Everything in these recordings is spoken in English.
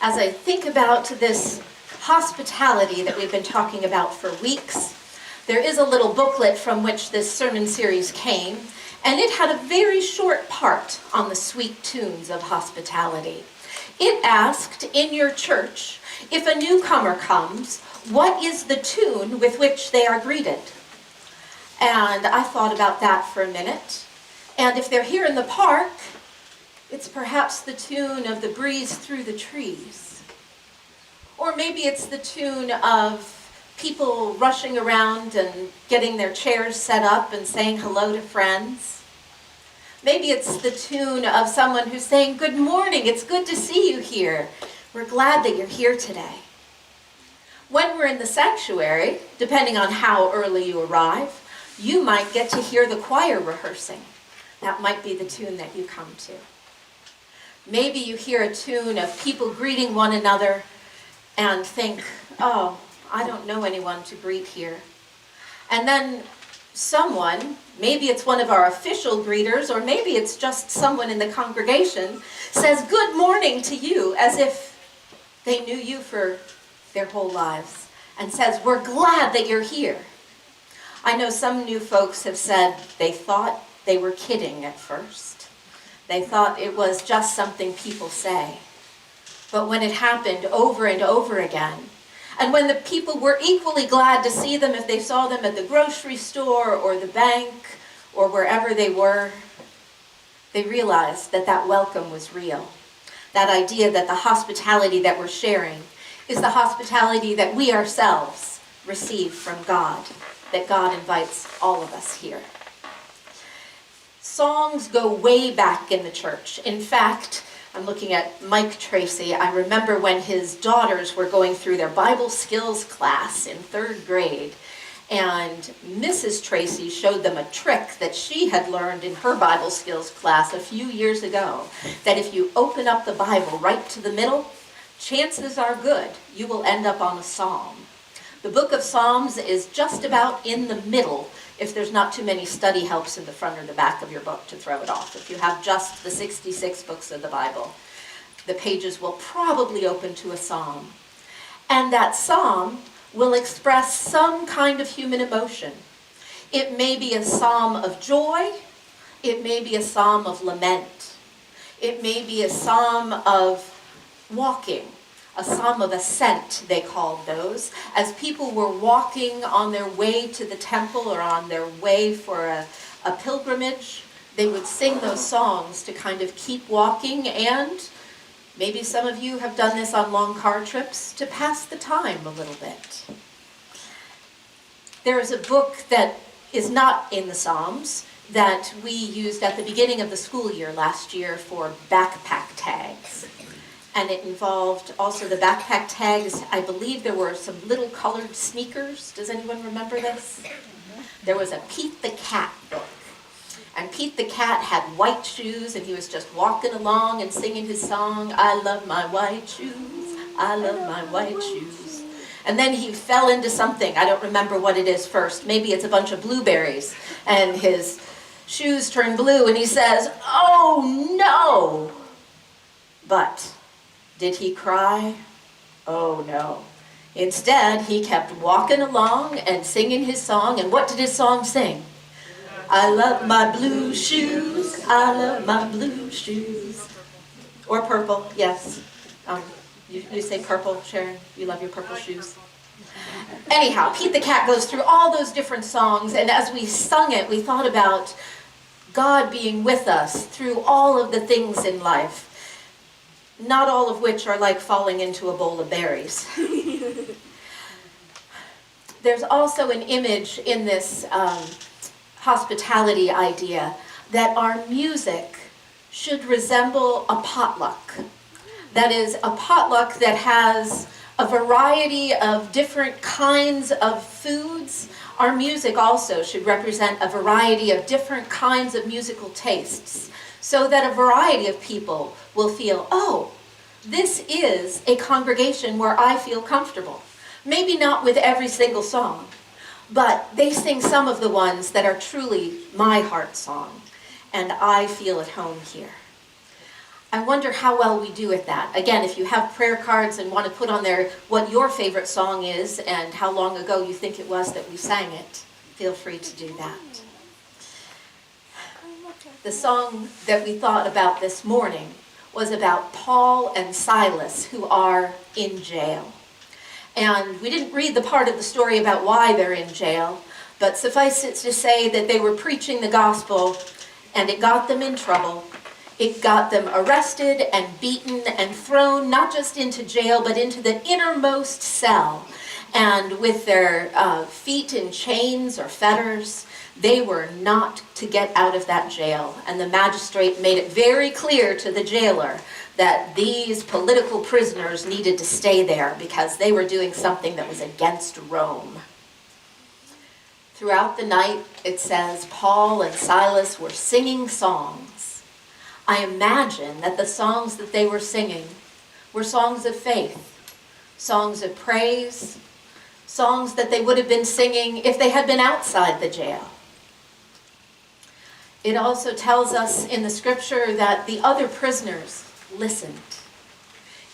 as I think about this hospitality that we've been talking about for weeks, there is a little booklet from which this sermon series came, and it had a very short part on the sweet tunes of hospitality. It asked, in your church, if a newcomer comes, what is the tune with which they are greeted? And I thought about that for a minute. And if they're here in the park, it's perhaps the tune of the breeze through the trees. Or maybe it's the tune of people rushing around and getting their chairs set up and saying hello to friends. Maybe it's the tune of someone who's saying, good morning, it's good to see you here. We're glad that you're here today. When we're in the sanctuary, depending on how early you arrive, you might get to hear the choir rehearsing. That might be the tune that you come to. Maybe you hear a tune of people greeting one another and think, oh, I don't know anyone to greet here. And then someone, maybe it's one of our official greeters, or maybe it's just someone in the congregation, says good morning to you as if they knew you for their whole lives, and says, we're glad that you're here. I know some new folks have said they thought they were kidding at first. They thought it was just something people say. But when it happened over and over again, and when the people were equally glad to see them if they saw them at the grocery store or the bank or wherever they were, they realized that that welcome was real. That idea that the hospitality that we're sharing is the hospitality that we ourselves receive from God, that God invites all of us here. Songs go way back in the church. In fact, I'm looking at Mike Tracy. I remember when his daughters were going through their Bible skills class in 3rd grade, and Mrs. Tracy showed them a trick that she had learned in her Bible skills class a few years ago, that if you open up the Bible right to the middle, chances are good you will end up on a psalm. The book of Psalms is just about in the middle if there's not too many study helps in the front or the back of your book to throw it off. If you have just the 66 books of the Bible, the pages will probably open to a psalm. And that psalm will express some kind of human emotion. It may be a psalm of joy. It may be a psalm of lament. It may be a psalm of walking. A psalm of ascent, they called those, as people were walking on their way to the temple or on their way for a pilgrimage. They would sing those songs to kind of keep walking, and maybe some of you have done this on long car trips, to pass the time a little bit. There is a book that is not in the Psalms that we used at the beginning of the school year last year for backpack tags. And it involved also the backpack tags. I believe there were some little colored sneakers. Does anyone remember this? There was a Pete the Cat book. And Pete the Cat had white shoes, and he was just walking along and singing his song, I love my white shoes, I love my white shoes. And then he fell into something. I don't remember what it is first. Maybe it's a bunch of blueberries. And his shoes turn blue, and he says, oh no! But did he cry? Oh no. Instead, he kept walking along and singing his song. And what did his song sing? I love my blue shoes. I love my blue shoes. Or purple, yes. You say purple, Sharon? You love your purple shoes? Anyhow, Pete the Cat goes through all those different songs. And as we sung it, we thought about God being with us through all of the things in life. Not all of which are like falling into a bowl of berries. There's also an image in this hospitality idea that our music should resemble a potluck. That is, a potluck that has a variety of different kinds of foods. Our music also should represent a variety of different kinds of musical tastes, so that a variety of people will feel, oh, this is a congregation where I feel comfortable. Maybe not with every single song, but they sing some of the ones that are truly my heart song, and I feel at home here. I wonder how well we do at that. Again, if you have prayer cards and want to put on there what your favorite song is and how long ago you think it was that we sang it, feel free to do that. The song that we thought about this morning was about Paul and Silas, who are in jail. And we didn't read the part of the story about why they're in jail, but suffice it to say that they were preaching the gospel, and it got them in trouble. It got them arrested and beaten and thrown not just into jail, but into the innermost cell. And with their feet in chains or fetters, they were not to get out of that jail. And the magistrate made it very clear to the jailer that these political prisoners needed to stay there because they were doing something that was against Rome. Throughout the night, it says, Paul and Silas were singing songs. I imagine that the songs that they were singing were songs of faith, songs of praise, songs that they would have been singing if they had been outside the jail. It also tells us in the scripture that the other prisoners listened.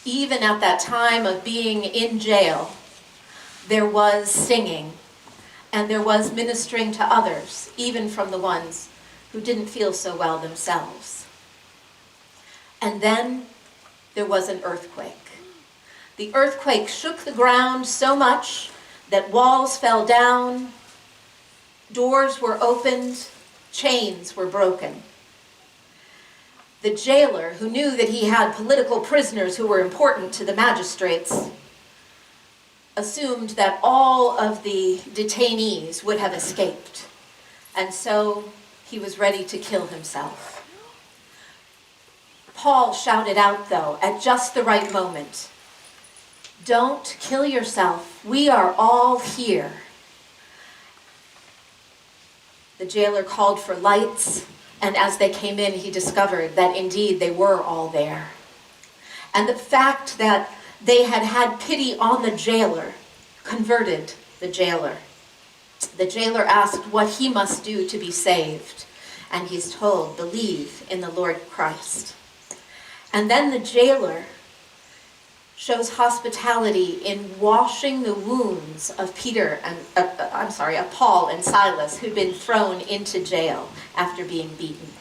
Even at that time of being in jail, there was singing and there was ministering to others, even from the ones who didn't feel so well themselves. And then there was an earthquake. The earthquake shook the ground so much that walls fell down, doors were opened, chains were broken. The jailer, who knew that he had political prisoners who were important to the magistrates, assumed that all of the detainees would have escaped. And so he was ready to kill himself. Paul shouted out, though, at just the right moment, "Don't kill yourself. We are all here." The jailer called for lights, and as they came in, he discovered that indeed they were all there. And the fact that they had had pity on the jailer converted the jailer. The jailer asked what he must do to be saved, and he's told, "Believe in the Lord Christ." And then the jailer shows hospitality in washing the wounds of Paul and Silas, who'd been thrown into jail after being beaten.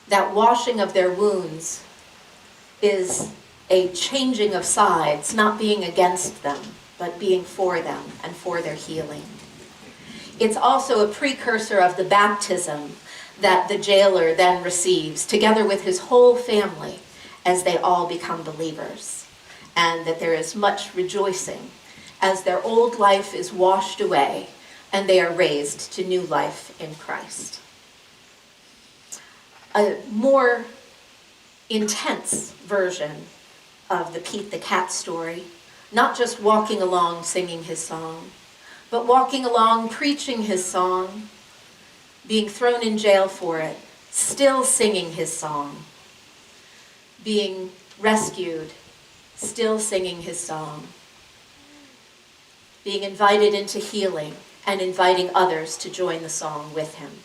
That washing of their wounds is a changing of sides, not being against them, but being for them and for their healing. It's also a precursor of the baptism that the jailer then receives, together with his whole family, as they all become believers, and that there is much rejoicing as their old life is washed away and they are raised to new life in Christ. A more intense version of the Pete the Cat story, not just walking along singing his song, but walking along preaching his song, being thrown in jail for it, still singing his song, being rescued, still singing his song, being invited into healing and inviting others to join the song with him.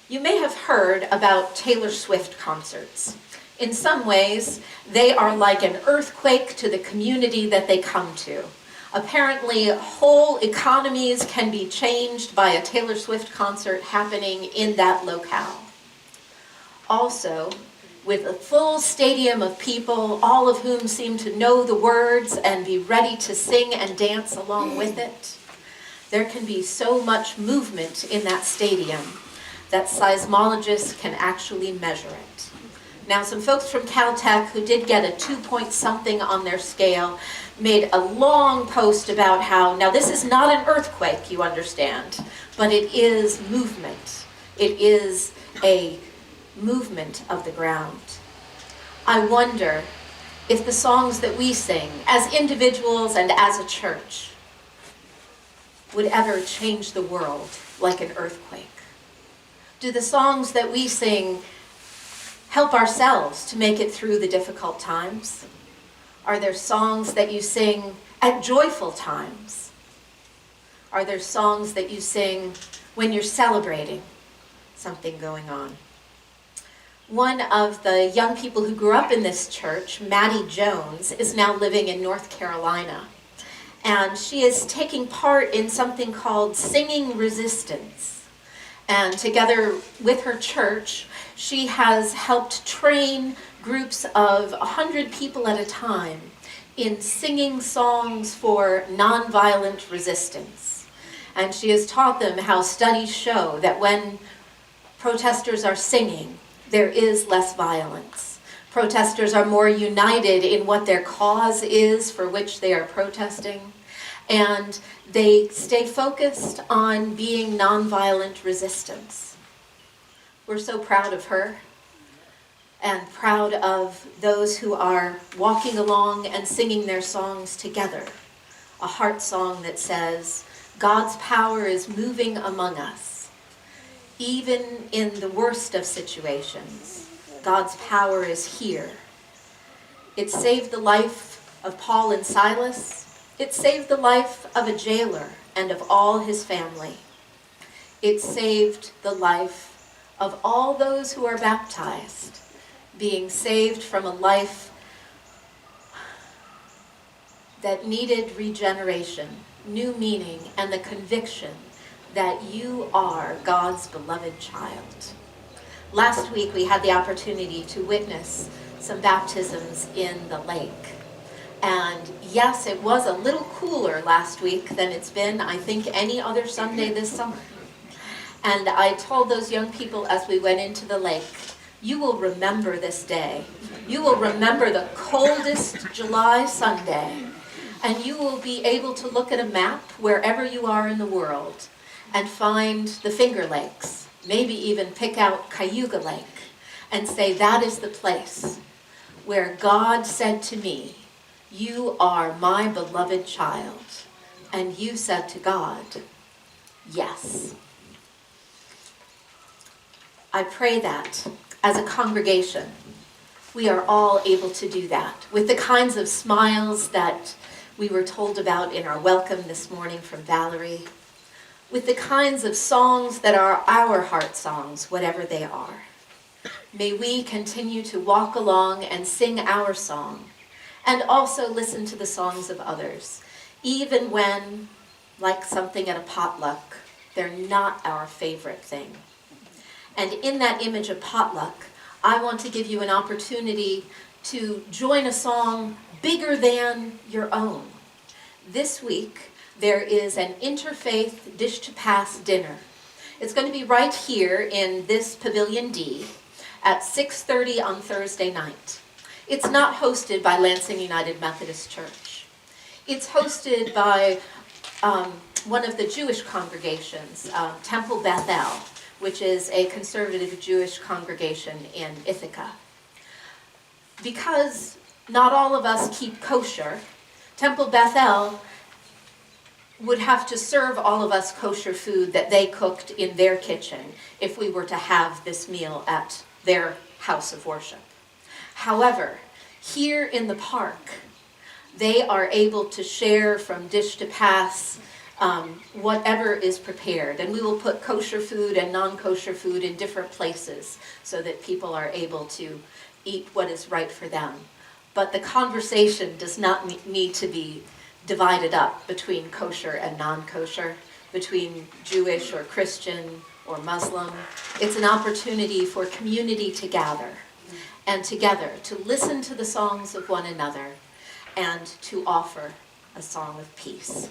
You may have heard about Taylor Swift concerts. In some ways, they are like an earthquake to the community that they come to. Apparently, whole economies can be changed by a Taylor Swift concert happening in that locale. Also, with a full stadium of people, all of whom seem to know the words and be ready to sing and dance along with it, there can be so much movement in that stadium that seismologists can actually measure it. Now, some folks from Caltech who did get a 2-point-something on their scale made a long post about how, now this is not an earthquake, you understand, but it is movement. It is a movement of the ground. I wonder if the songs that we sing as individuals and as a church would ever change the world like an earthquake. Do the songs that we sing help ourselves to make it through the difficult times? Are there songs that you sing at joyful times? Are there songs that you sing when you're celebrating something going on? One of the young people who grew up in this church, Maddie Jones, is now living in North Carolina. And she is taking part in something called Singing Resistance. And together with her church, she has helped train groups of 100 people at a time in singing songs for nonviolent resistance. And she has taught them how studies show that when protesters are singing, there is less violence. Protesters are more united in what their cause is for which they are protesting, and they stay focused on being nonviolent resistance. We're so proud of her and proud of those who are walking along and singing their songs together. A heart song that says, God's power is moving among us. Even in the worst of situations, God's power is here. It saved the life of Paul and Silas. It saved the life of a jailer and of all his family. It saved the life of all those who are baptized, being saved from a life that needed regeneration, new meaning, and the conviction that you are God's beloved child. Last week we had the opportunity to witness some baptisms in the lake. And yes, it was a little cooler last week than it's been, I think, any other Sunday this summer. And I told those young people as we went into the lake, you will remember this day. You will remember the coldest July Sunday. And you will be able to look at a map wherever you are in the world and find the Finger Lakes, maybe even pick out Cayuga Lake and say, that is the place where God said to me, you are my beloved child. And you said to God, yes. I pray that as a congregation, we are all able to do that with the kinds of smiles that we were told about in our welcome this morning from Valerie, with the kinds of songs that are our heart songs, whatever they are. May we continue to walk along and sing our song, and also listen to the songs of others, even when, like something at a potluck, they're not our favorite thing. And in that image of potluck, I want to give you an opportunity to join a song bigger than your own. This week, there is an interfaith Dish to Pass dinner. It's going to be right here in this Pavilion D at 6:30 on Thursday night. It's not hosted by Lansing United Methodist Church. It's hosted by one of the Jewish congregations, Temple Bethel, which is a conservative Jewish congregation in Ithaca. Because not all of us keep kosher, Temple Bethel would have to serve all of us kosher food that they cooked in their kitchen if we were to have this meal at their house of worship. However, here in the park, they are able to share from Dish to Pass whatever is prepared. And we will put kosher food and non-kosher food in different places so that people are able to eat what is right for them. But the conversation does not need to be divided up between kosher and non-kosher, between Jewish or Christian or Muslim. It's an opportunity for community to gather and together to listen to the songs of one another and to offer a song of peace.